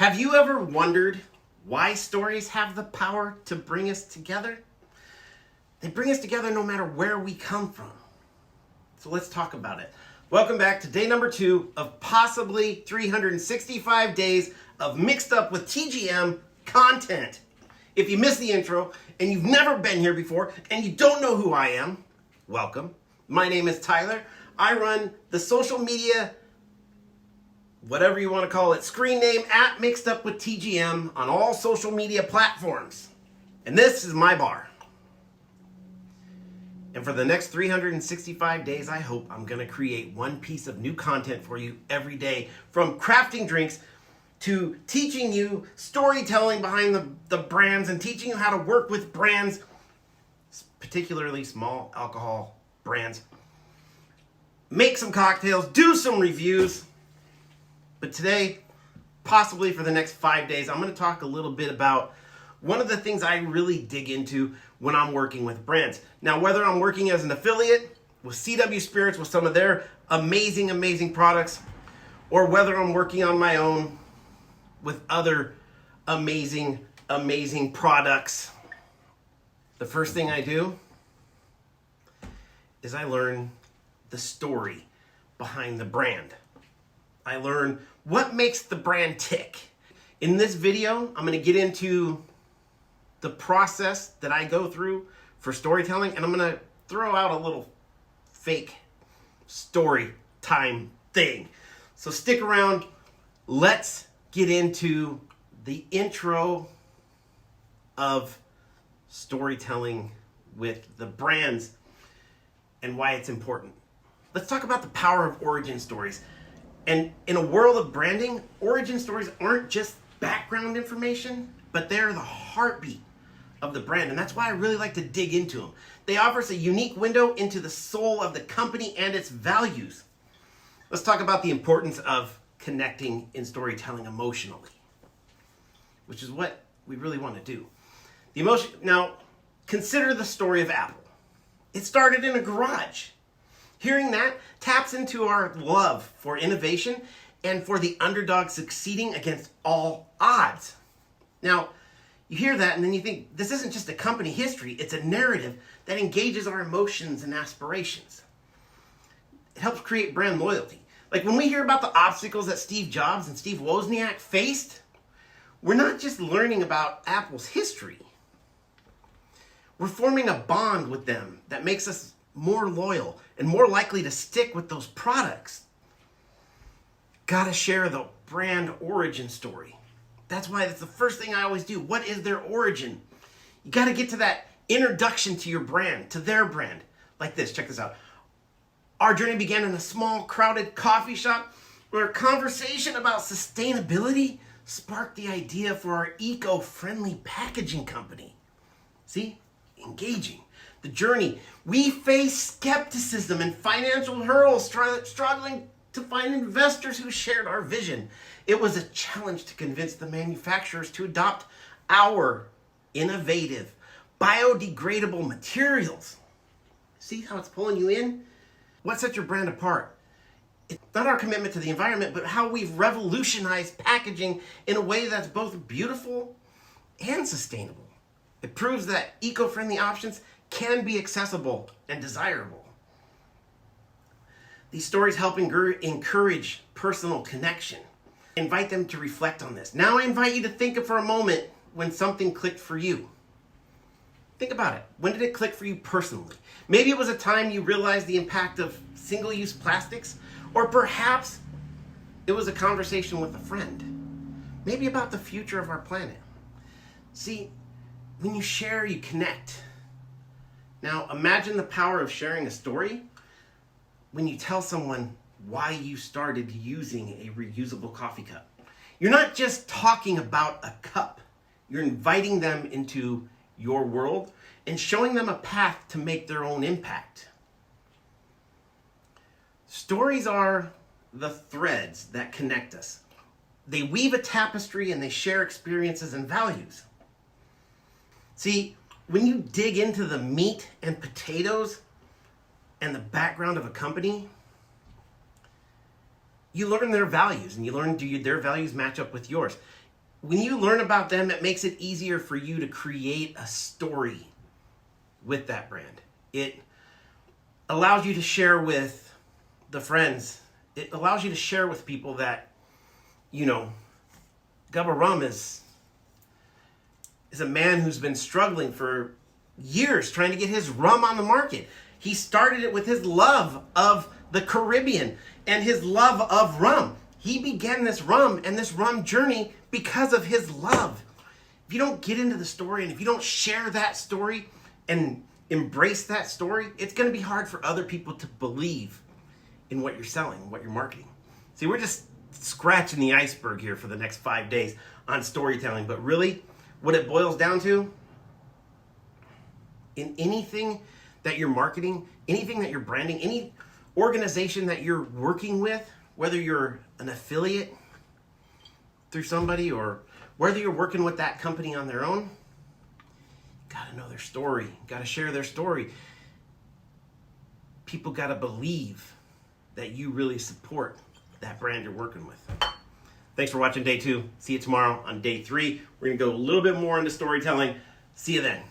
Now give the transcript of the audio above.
Have you ever wondered why stories have the power to bring us together? They bring us together no matter where we come from. So let's talk about it. Welcome back to day number 2 of possibly 365 days of mixed up with TGM content. If you missed the intro and you've never been here before and you don't know who I am, welcome. My name is Tyler. I run the social media, whatever you want to call it, screen name at Mixed Up with TGM on all social media platforms. And this is my bar. And for the next 365 days, I hope I'm going to create one piece of new content for you every day, from crafting drinks to teaching you storytelling behind the brands and teaching you how to work with brands, particularly small alcohol brands. Make some cocktails, do some reviews. But today, possibly for the next 5 days, I'm going to talk a little bit about one of the things I really dig into when I'm working with brands. Now, whether I'm working as an affiliate with CW Spirits with some of their amazing products, or whether I'm working on my own with other amazing products, the first thing I do is I learn the story behind the brand. I learn what makes the brand tick. In this video, I'm going to get into the process that I go through for storytelling, and I'm going to throw out a little fake story time thing. So stick around. Let's get into the intro of storytelling with the brands and why it's important. Let's talk about the power of origin stories. And in a world of branding, origin stories aren't just background information, but they're the heartbeat of the brand. And that's why I really like to dig into them. They offer us a unique window into the soul of the company and its values. Let's talk about the importance of connecting in storytelling emotionally, which is what we really want to do. The emotion. Now, consider the story of Apple. It started in a garage. Hearing that taps into our love for innovation and for the underdog succeeding against all odds. Now, you hear that and then you think, this isn't just a company history, it's a narrative that engages our emotions and aspirations. It helps create brand loyalty. Like when we hear about the obstacles that Steve Jobs and Steve Wozniak faced, we're not just learning about Apple's history. We're forming a bond with them that makes us more loyal and more likely to stick with those products. Gotta share the brand origin story. That's why it's the first thing I always do. What is their origin? You gotta get to that introduction to your brand, to their brand. Like this, check this out. Our journey began in a small, crowded coffee shop where a conversation about sustainability sparked the idea for our eco-friendly packaging company. See? Engaging. The journey. We faced skepticism and financial hurdles, struggling to find investors who shared our vision. It was a challenge to convince the manufacturers to adopt our innovative, biodegradable materials. See how it's pulling you in? What sets your brand apart? It's not our commitment to the environment, but how we've revolutionized packaging in a way that's both beautiful and sustainable. It proves that eco-friendly options can be accessible and desirable. These stories help encourage personal connection. Invite them to reflect on this. Now I invite you to think for a moment when something clicked for you. Think about it. When did it click for you personally? Maybe it was a time you realized the impact of single-use plastics, or perhaps it was a conversation with a friend. Maybe about the future of our planet. See, when you share, you connect. Now, imagine the power of sharing a story when you tell someone why you started using a reusable coffee cup. You're not just talking about a cup. You're inviting them into your world and showing them a path to make their own impact. Stories are the threads that connect us. They weave a tapestry and they share experiences and values. See, when you dig into the meat and potatoes and the background of a company, you learn their values, and you learn, do their values match up with yours? when you learn about them, it makes it easier for you to create a story with that brand. It allows you to share with the friends. It allows you to share with people that, you know, Gubba Rum is a man who's been struggling for years trying to get his rum on the market. He started it with his love of the Caribbean and his love of rum. He began this rum and this rum journey because of his love. If you don't get into the story and if you don't share that story and embrace that story, it's going to be hard for other people to believe in what you're selling, what you're marketing. See, we're just scratching the iceberg here for the next 5 days on storytelling, but really what it boils down to, in anything that you're marketing, anything that you're branding, any organization that you're working with, whether you're an affiliate through somebody or whether you're working with that company on their own, you gotta know their story, you gotta share their story. People gotta believe that you really support that brand you're working with. Thanks for watching day 2. See you tomorrow on day 3. We're gonna go a little bit more into storytelling. See you then.